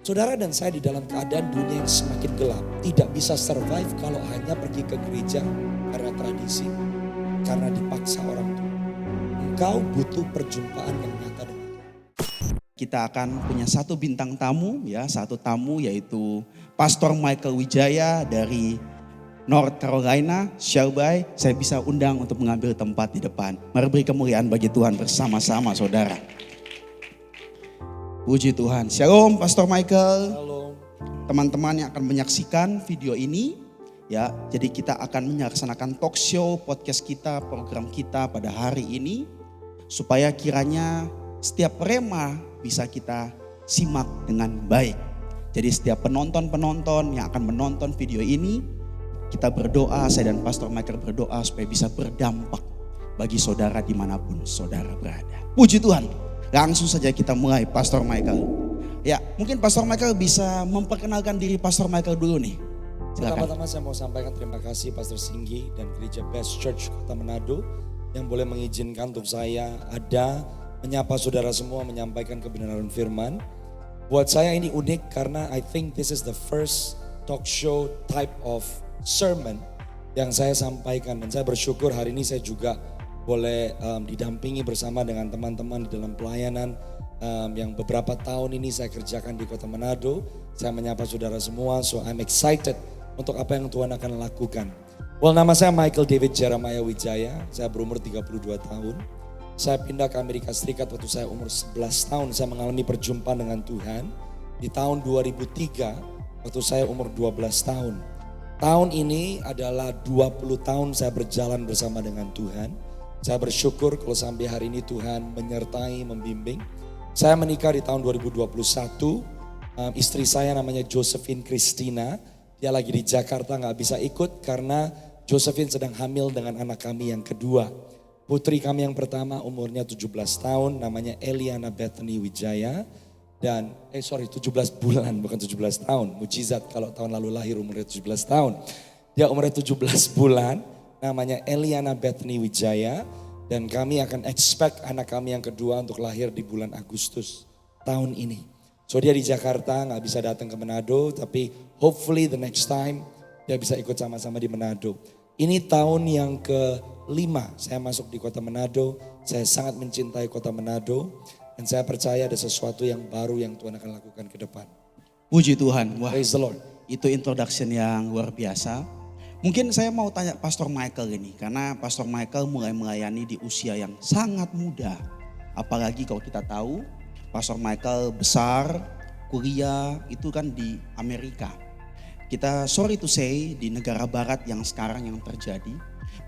Saudara dan saya di dalam keadaan dunia yang semakin gelap. Tidak bisa survive kalau hanya pergi ke gereja karena tradisi. Karena dipaksa orang tua. Engkau butuh perjumpaan yang nyata dengan Tuhan. Kita akan punya satu bintang tamu ya, satu tamu yaitu Pastor Michael Wijaya dari North Carolina, Shelby. Saya bisa undang untuk mengambil tempat di depan. Mari beri kemuliaan bagi Tuhan bersama-sama saudara. Puji Tuhan. Shalom Pastor Michael. Halo. Teman-teman yang akan menyaksikan video ini ya, jadi kita akan melaksanakan talk show, podcast kita, program kita pada hari ini supaya kiranya setiap rema bisa kita simak dengan baik. Jadi setiap penonton-penonton yang akan menonton video ini, kita berdoa, saya dan Pastor Michael berdoa supaya bisa berdampak bagi saudara dimanapun saudara berada. Puji Tuhan. Langsung saja kita mulai Pastor Michael. Ya, mungkin Pastor Michael bisa memperkenalkan diri Pastor Michael dulu nih. Silakan. Pertama-tama saya mau sampaikan terima kasih Pastor Singgi dan Gereja Best Church Kota Manado yang boleh mengizinkan untuk saya ada menyapa saudara semua, menyampaikan kebenaran firman. Buat saya ini unik karena I think this is the first talk show type of sermon yang saya sampaikan. Dan saya bersyukur hari ini saya juga boleh didampingi bersama dengan teman-teman di dalam pelayanan yang beberapa tahun ini saya kerjakan di Kota Manado. Saya menyapa saudara semua, so I'm excited untuk apa yang Tuhan akan lakukan. Well, nama saya Michael David Jeremiah Wijaya, saya berumur 32 tahun. Saya pindah ke Amerika Serikat waktu saya umur 11 tahun, saya mengalami perjumpaan dengan Tuhan. Di tahun 2003, waktu saya umur 12 tahun. Tahun ini adalah 20 tahun saya berjalan bersama dengan Tuhan. Saya bersyukur kalau sampai hari ini Tuhan menyertai, membimbing. Saya menikah di tahun 2021, istri saya namanya Josephine Christina. Dia lagi di Jakarta gak bisa ikut karena Josephine sedang hamil dengan anak kami yang kedua. Putri kami yang pertama umurnya 17 tahun, namanya Eliana Bethany Wijaya. Dan 17 bulan bukan 17 tahun, mujizat kalau tahun lalu lahir umurnya 17 tahun. Dia umurnya 17 bulan. Namanya Eliana Bethany Wijaya dan kami akan expect anak kami yang kedua untuk lahir di bulan Agustus tahun ini. So dia di Jakarta gak bisa datang ke Manado tapi hopefully the next time dia bisa ikut sama-sama di Manado. Ini tahun yang ke-5 saya masuk di Kota Manado, saya sangat mencintai Kota Manado dan saya percaya ada sesuatu yang baru yang Tuhan akan lakukan ke depan. Puji Tuhan. Wah, Praise the Lord. Itu introduction yang luar biasa. Mungkin saya mau tanya Pastor Michael ini, karena Pastor Michael mulai melayani di usia yang sangat muda. Apalagi kalau kita tahu Pastor Michael besar, kuliah itu kan di Amerika. Kita sorry to say di negara barat yang sekarang yang terjadi,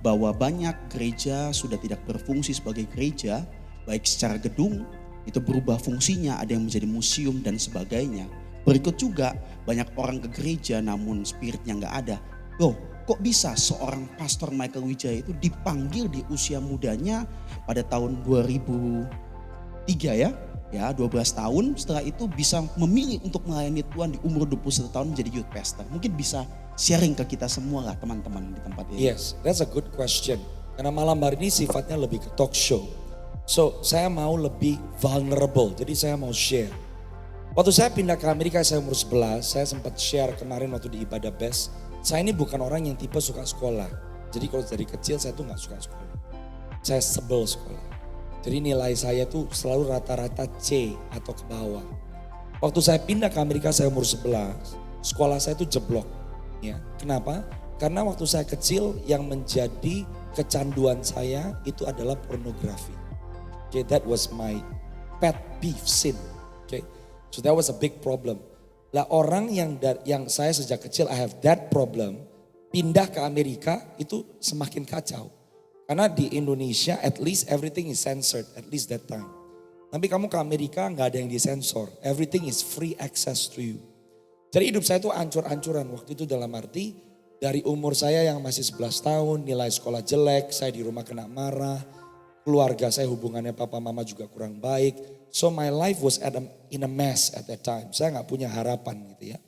bahwa banyak gereja sudah tidak berfungsi sebagai gereja, baik secara gedung, itu berubah fungsinya, ada yang menjadi museum dan sebagainya. Berikut juga banyak orang ke gereja namun spiritnya gak ada. Loh, kok bisa seorang Pastor Michael Wijaya itu dipanggil di usia mudanya pada tahun 2003 ya 12 tahun, setelah itu bisa memilih untuk melayani Tuhan di umur 21 tahun menjadi youth pastor. Mungkin bisa sharing ke kita semua lah teman-teman di tempat ini. Yes, that's a good question. Karena malam hari ini sifatnya lebih ke talk show. So saya mau lebih vulnerable, jadi saya mau share. Waktu saya pindah ke Amerika saya umur 11, saya sempat share kemarin waktu di ibadah best. Saya ini bukan orang yang tipe suka sekolah. Jadi kalau dari kecil saya tuh gak suka sekolah. Saya sebel sekolah. Jadi nilai saya tuh selalu rata-rata C atau ke bawah. Waktu saya pindah ke Amerika saya umur 11, sekolah saya tuh jeblok. Ya, kenapa? Karena waktu saya kecil yang menjadi kecanduan saya itu adalah pornografi. Okay, that was my pet peeve sin. Okay, so that was a big problem. Lah orang yang saya sejak kecil I have that problem, pindah ke Amerika itu semakin kacau. Karena di Indonesia at least everything is censored, at least that time. Tapi kamu ke Amerika gak ada yang disensor, everything is free access to you. Jadi hidup saya itu ancur-ancuran waktu itu dalam arti dari umur saya yang masih 11 tahun, nilai sekolah jelek, saya di rumah kena marah, keluarga saya hubungannya papa mama juga kurang baik. So my life was in a mess at that time. Saya gak punya harapan gitu ya.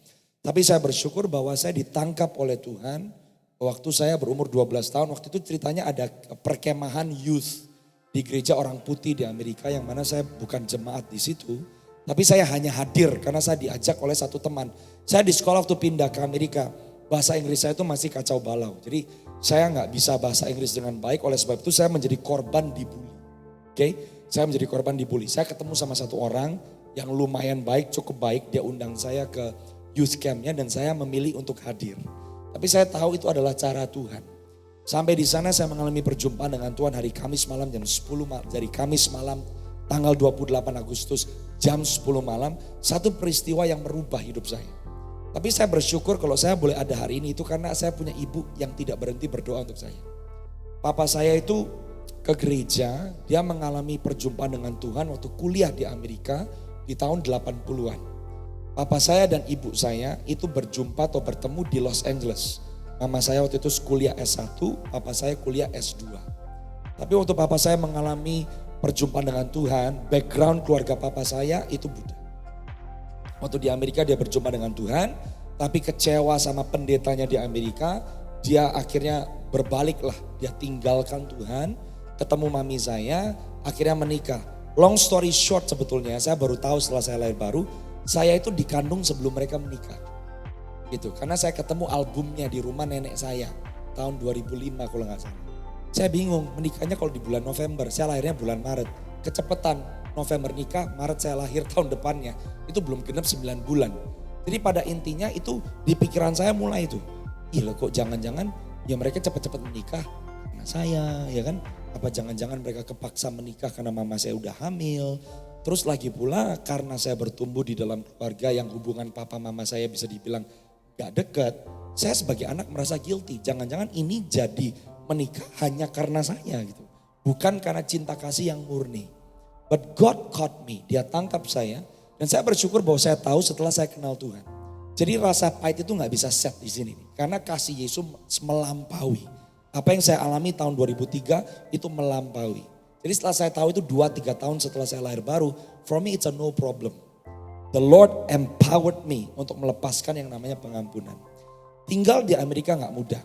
Tapi saya bersyukur bahwa saya ditangkap oleh Tuhan. Waktu saya berumur 12 tahun, waktu itu ceritanya ada perkemahan youth di gereja orang putih di Amerika yang mana saya bukan jemaat di situ. Tapi saya hanya hadir karena saya diajak oleh satu teman. Saya di sekolah waktu pindah ke Amerika, bahasa Inggris saya itu masih kacau balau. Jadi saya nggak bisa bahasa Inggris dengan baik, oleh sebab itu saya menjadi korban dibully. Oke, saya menjadi korban dibully. Saya ketemu sama satu orang yang lumayan baik, cukup baik. Dia undang saya ke youth campnya dan saya memilih untuk hadir. Tapi saya tahu itu adalah cara Tuhan. Sampai di sana saya mengalami perjumpaan dengan Tuhan hari Kamis malam jam 10 malam. Dari Kamis malam tanggal 28 Agustus jam 10 malam. Satu peristiwa yang merubah hidup saya. Tapi saya bersyukur kalau saya boleh ada hari ini itu karena saya punya ibu yang tidak berhenti berdoa untuk saya. Papa saya itu ke gereja, dia mengalami perjumpaan dengan Tuhan waktu kuliah di Amerika di tahun 80-an. Papa saya dan ibu saya itu berjumpa atau bertemu di Los Angeles. Mama saya waktu itu kuliah S1, papa saya kuliah S2. Tapi waktu papa saya mengalami perjumpaan dengan Tuhan, background keluarga papa saya itu Buddha. Waktu di Amerika dia berjumpa dengan Tuhan, tapi kecewa sama pendetanya di Amerika, dia akhirnya berbaliklah, dia tinggalkan Tuhan, ketemu mami saya, akhirnya menikah. Long story short sebetulnya, saya baru tahu setelah saya lahir baru, saya itu dikandung sebelum mereka menikah. Gitu, karena saya ketemu albumnya di rumah nenek saya tahun 2005 kalau nggak salah. Saya bingung menikahnya kalau di bulan November, saya lahirnya bulan Maret. Kecepatan November nikah, Maret saya lahir tahun depannya. Itu belum genap 9 bulan. Jadi pada intinya itu di pikiran saya mulai itu. Ih kok jangan-jangan ya mereka cepat-cepat menikah karena saya ya kan. Apa jangan-jangan mereka kepaksa menikah karena mama saya udah hamil. Terus lagi pula karena saya bertumbuh di dalam keluarga yang hubungan papa mama saya bisa dibilang gak dekat, saya sebagai anak merasa guilty. Jangan-jangan ini jadi menikah hanya karena saya gitu. Bukan karena cinta kasih yang murni. But God caught me, dia tangkap saya. Dan saya bersyukur bahwa saya tahu setelah saya kenal Tuhan. Jadi rasa pahit itu gak bisa set di sini. Karena kasih Yesus melampaui. Apa yang saya alami tahun 2003 itu melampaui. Jadi setelah saya tahu itu 2-3 tahun setelah saya lahir baru, for me it's a no problem. The Lord empowered me untuk melepaskan yang namanya pengampunan. Tinggal di Amerika gak mudah.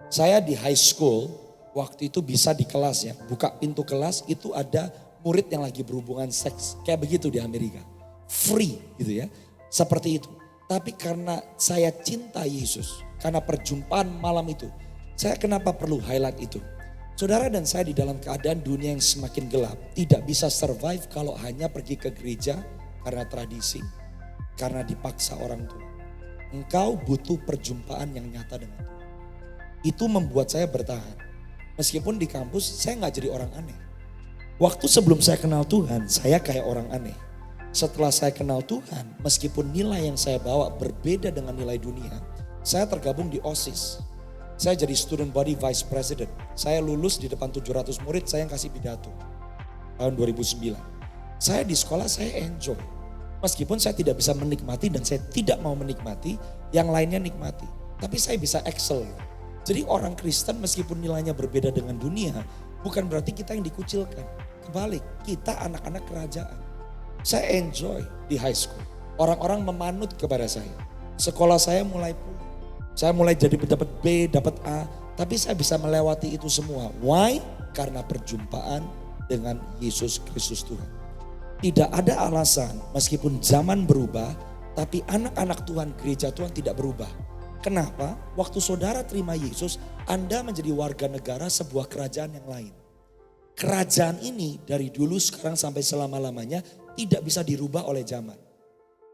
Saya di high school, waktu itu bisa di kelas ya. Buka pintu kelas itu ada murid yang lagi berhubungan seks. Kayak begitu di Amerika. Free gitu ya. Seperti itu. Tapi karena saya cinta Yesus. Karena perjumpaan malam itu. Saya kenapa perlu highlight itu. Saudara dan saya di dalam keadaan dunia yang semakin gelap. Tidak bisa survive kalau hanya pergi ke gereja. Karena tradisi, karena dipaksa orang tua. Engkau butuh perjumpaan yang nyata dengan Tuhan. Itu membuat saya bertahan. Meskipun di kampus saya gak jadi orang aneh. Waktu sebelum saya kenal Tuhan, saya kayak orang aneh. Setelah saya kenal Tuhan, meskipun nilai yang saya bawa berbeda dengan nilai dunia, saya tergabung di OSIS. Saya jadi student body vice president. Saya lulus di depan 700 murid, saya yang kasih pidato. Tahun 2009. Saya di sekolah saya enjoy. Meskipun saya tidak bisa menikmati dan saya tidak mau menikmati, yang lainnya nikmati. Tapi saya bisa excel. Jadi orang Kristen meskipun nilainya berbeda dengan dunia, bukan berarti kita yang dikucilkan. Kebalik, kita anak-anak kerajaan. Saya enjoy di high school. Orang-orang memanut kepada saya. Sekolah saya mulai pulih. Saya mulai jadi dapat B, dapat A. Tapi saya bisa melewati itu semua. Why? Karena perjumpaan dengan Yesus Kristus Tuhan. Tidak ada alasan meskipun zaman berubah, tapi anak-anak Tuhan, gereja Tuhan tidak berubah. Kenapa? Waktu saudara terima Yesus, Anda menjadi warga negara sebuah kerajaan yang lain. Kerajaan ini dari dulu sekarang sampai selama-lamanya tidak bisa dirubah oleh zaman.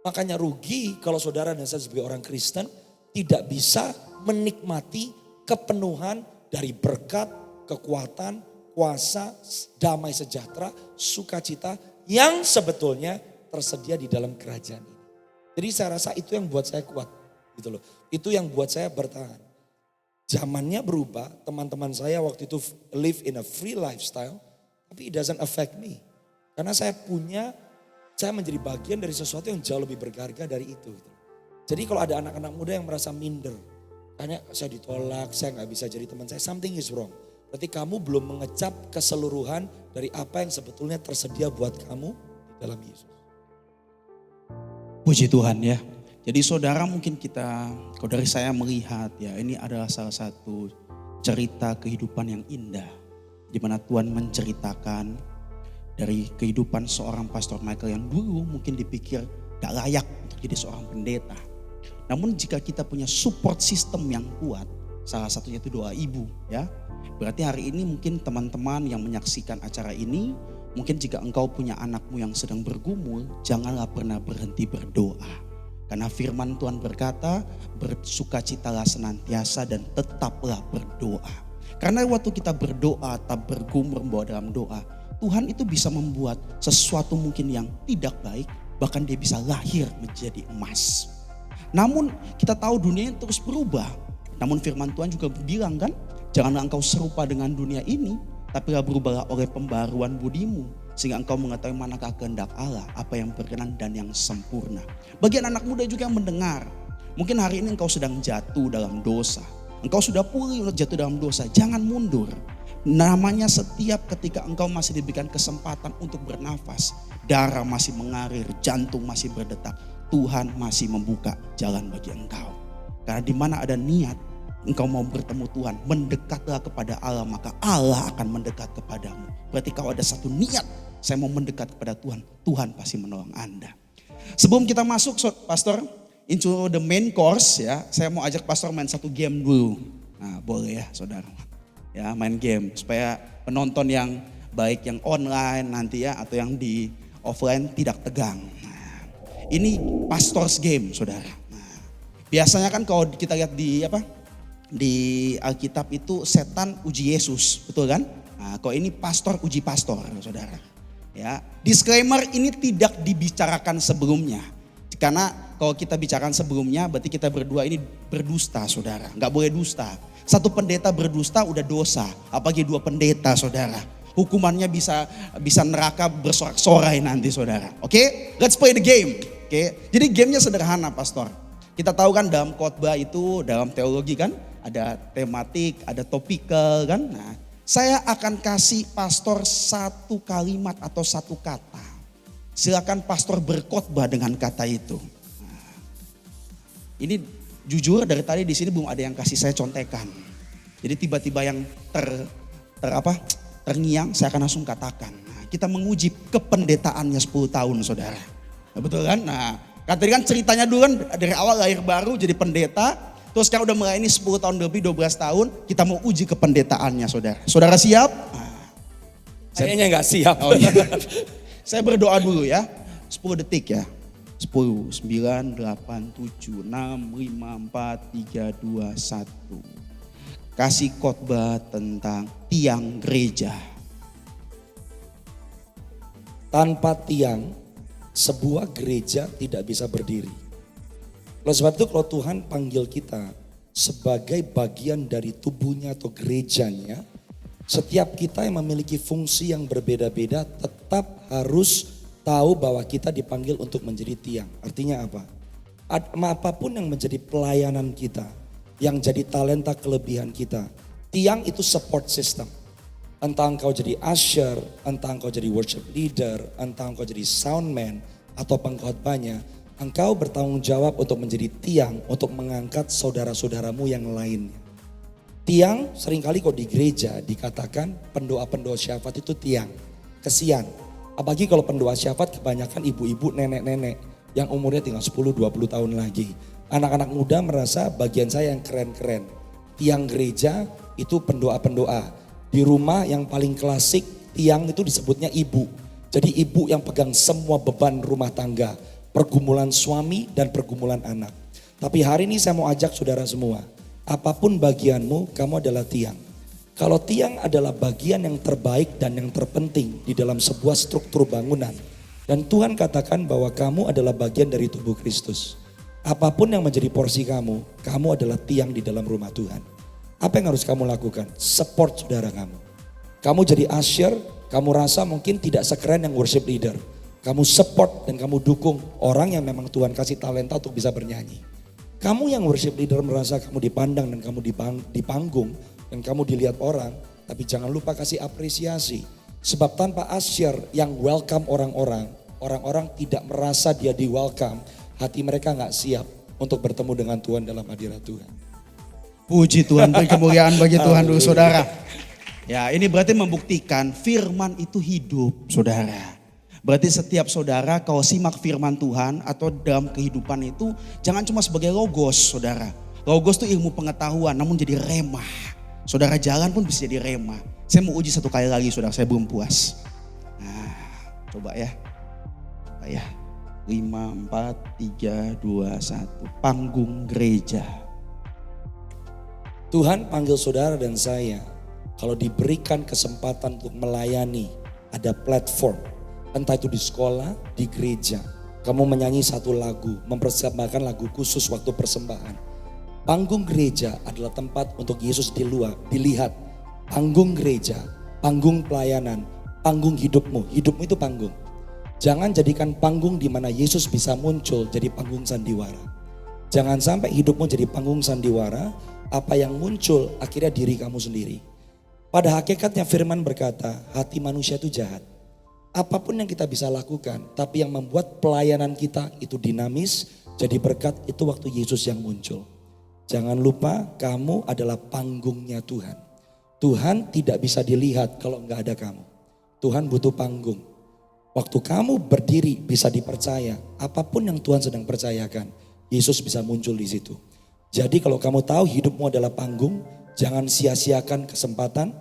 Makanya rugi kalau saudara dan saya sebagai orang Kristen tidak bisa menikmati kepenuhan dari berkat, kekuatan, kuasa, damai sejahtera, sukacita yang sebetulnya tersedia di dalam kerajaan ini. Jadi saya rasa itu yang buat saya kuat gitu loh. Itu yang buat saya bertahan. Zamannya berubah, teman-teman saya waktu itu live in a free lifestyle, tapi it doesn't affect me. Karena saya menjadi bagian dari sesuatu yang jauh lebih berharga dari itu. Gitu. Jadi kalau ada anak-anak muda yang merasa minder, karena saya ditolak, saya gak bisa jadi teman saya, something is wrong. Berarti kamu belum mengecap keseluruhan dari apa yang sebetulnya tersedia buat kamu di dalam Yesus. Puji Tuhan ya. Jadi saudara mungkin kalau dari saya melihat ya, ini adalah salah satu cerita kehidupan yang indah. Di mana Tuhan menceritakan dari kehidupan seorang Pastor Michael yang dulu mungkin dipikir gak layak untuk jadi seorang pendeta. Namun jika kita punya support system yang kuat, salah satunya itu doa ibu ya. Berarti hari ini mungkin teman-teman yang menyaksikan acara ini, mungkin jika engkau punya anakmu yang sedang bergumul, janganlah pernah berhenti berdoa. Karena firman Tuhan berkata, bersukacitalah senantiasa dan tetaplah berdoa. Karena waktu kita berdoa, tak bergumul membawa dalam doa, Tuhan itu bisa membuat sesuatu mungkin yang tidak baik, bahkan dia bisa lahir menjadi emas. Namun kita tahu dunia yang terus berubah. Namun firman Tuhan juga bilang kan, janganlah engkau serupa dengan dunia ini, tapi berubahlah oleh pembaruan budimu, sehingga engkau mengetahui manakah kehendak Allah, apa yang berkenan dan yang sempurna. Bagian anak muda juga yang mendengar, mungkin hari ini engkau sedang jatuh dalam dosa, engkau sudah pulih untuk jatuh dalam dosa, jangan mundur. Namanya setiap ketika engkau masih diberikan kesempatan untuk bernafas, darah masih mengalir, jantung masih berdetak, Tuhan masih membuka jalan bagi engkau. Karena di mana ada niat engkau mau bertemu Tuhan, mendekatlah kepada Allah, maka Allah akan mendekat kepadamu. Berarti kalau ada satu niat, saya mau mendekat kepada Tuhan, Tuhan pasti menolong Anda. Sebelum kita masuk Pastor into the main course ya, saya mau ajak Pastor main satu game dulu. Nah boleh ya saudara. Ya main game supaya penonton yang baik yang online nanti ya atau yang di offline tidak tegang. Nah, ini Pastor's game saudara. Nah, biasanya kan kalau kita lihat di Alkitab itu setan uji Yesus, betul kan? Nah, kalau ini pastor uji pastor saudara. Ya, disclaimer ini tidak dibicarakan sebelumnya. Karena kalau kita bicarakan sebelumnya berarti kita berdua ini berdusta saudara. Nggak boleh dusta. Satu pendeta berdusta udah dosa, apalagi dua pendeta saudara. Hukumannya bisa neraka bersorak-sorai nanti saudara. Oke, let's play the game. Oke, jadi gamenya sederhana Pastor. Kita tahu kan dalam khotbah itu, dalam teologi kan ada tematik, ada topikal kan. Nah, saya akan kasih Pastor satu kalimat atau satu kata. Silakan Pastor berkhotbah dengan kata itu. Nah, ini jujur dari tadi di sini belum ada yang kasih saya contekan. Jadi tiba-tiba yang terngiang saya akan langsung katakan. Nah, kita menguji kependetaannya 10 tahun saudara. Nah, betul kan? Nah, tadi kan ceritanya dulu kan dari awal lahir baru jadi pendeta. Terus sekarang udah melayani 10 tahun lebih 12 tahun. Kita mau uji kependetaannya saudara. Saudara siap? Nah, Kayaknya nggak siap. Oh, iya. Saya berdoa dulu ya. 10 detik ya. 10, 9, 8, 7, 6, 5, 4, 3, 2, 1. Kasih khotbah tentang tiang gereja. Tanpa tiang, sebuah gereja tidak bisa berdiri. Oleh sebab itu kalau Tuhan panggil kita sebagai bagian dari tubuhnya atau gerejanya, setiap kita yang memiliki fungsi yang berbeda-beda tetap harus tahu bahwa kita dipanggil untuk menjadi tiang. Artinya apa? Apapun yang menjadi pelayanan kita, yang jadi talenta kelebihan kita, tiang itu support system. Entah engkau jadi usher, entah engkau jadi worship leader, entah engkau jadi soundman atau pengkhotbahnya, engkau bertanggung jawab untuk menjadi tiang untuk mengangkat saudara-saudaramu yang lainnya. Tiang seringkali kok di gereja dikatakan pendoa-pendoa syafaat itu tiang. Kesian. Apalagi kalau pendoa syafaat kebanyakan ibu-ibu, nenek-nenek yang umurnya tinggal 10-20 tahun lagi. Anak-anak muda merasa bagian saya yang keren-keren. Tiang gereja itu pendoa-pendoa. Di rumah yang paling klasik tiang itu disebutnya ibu. Jadi ibu yang pegang semua beban rumah tangga. Pergumulan suami dan pergumulan anak. Tapi hari ini saya mau ajak saudara semua. Apapun bagianmu, kamu adalah tiang. Kalau tiang adalah bagian yang terbaik dan yang terpenting di dalam sebuah struktur bangunan. Dan Tuhan katakan bahwa kamu adalah bagian dari tubuh Kristus. Apapun yang menjadi porsi kamu, kamu adalah tiang di dalam rumah Tuhan. Apa yang harus kamu lakukan? Support saudara kamu. Kamu jadi usher, kamu rasa mungkin tidak sekeren yang worship leader. Kamu support dan kamu dukung orang yang memang Tuhan kasih talenta untuk bisa bernyanyi. Kamu yang worship leader merasa kamu dipandang dan kamu di panggung dan kamu dilihat orang, tapi jangan lupa kasih apresiasi. Sebab tanpa usher yang welcome orang-orang tidak merasa dia di welcome, hati mereka gak siap untuk bertemu dengan Tuhan dalam hadirat Tuhan. Puji Tuhan, beri kemuliaan bagi Tuhan dulu saudara. Ya, ini berarti membuktikan firman itu hidup, saudara. Berarti setiap saudara kalau simak firman Tuhan atau dalam kehidupan itu jangan cuma sebagai logos, saudara. Logos itu ilmu pengetahuan namun jadi rema. Saudara jalan pun bisa jadi rema. Saya mau uji satu kali lagi, saudara, saya belum puas. Nah, coba ya. Coba ya. 5, 4, 3, 2, 1. Panggung gereja. Tuhan panggil saudara dan saya, kalau diberikan kesempatan untuk melayani, ada platform. Entah itu di sekolah, di gereja. Kamu menyanyi satu lagu, mempersembahkan lagu khusus waktu persembahan. Panggung gereja adalah tempat untuk Yesus dilihat. Panggung gereja, panggung pelayanan, panggung hidupmu. Hidupmu itu panggung. Jangan jadikan panggung di mana Yesus bisa muncul jadi panggung sandiwara. Jangan sampai hidupmu jadi panggung sandiwara, apa yang muncul akhirnya diri kamu sendiri. Pada hakikatnya firman berkata, hati manusia itu jahat. Apapun yang kita bisa lakukan, tapi yang membuat pelayanan kita itu dinamis, jadi berkat itu waktu Yesus yang muncul. Jangan lupa kamu adalah panggungnya Tuhan. Tuhan tidak bisa dilihat kalau enggak ada kamu. Tuhan butuh panggung. Waktu kamu berdiri bisa dipercaya, apapun yang Tuhan sedang percayakan, Yesus bisa muncul di situ. Jadi kalau kamu tahu hidupmu adalah panggung, jangan sia-siakan kesempatan,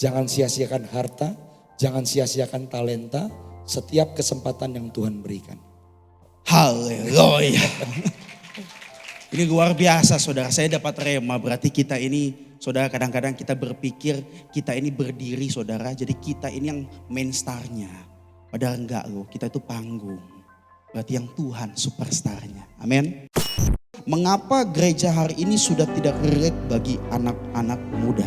jangan sia-siakan harta, jangan sia-siakan talenta, setiap kesempatan yang Tuhan berikan. Haleluya. Ini luar biasa, saudara. Saya dapat rema, berarti kita ini, saudara, kadang-kadang kita berpikir kita ini berdiri, saudara. Jadi kita ini yang main starnya. Padahal enggak loh, kita itu panggung. Berarti yang Tuhan superstarnya. Amin. Mengapa gereja hari ini sudah tidak relate bagi anak-anak muda?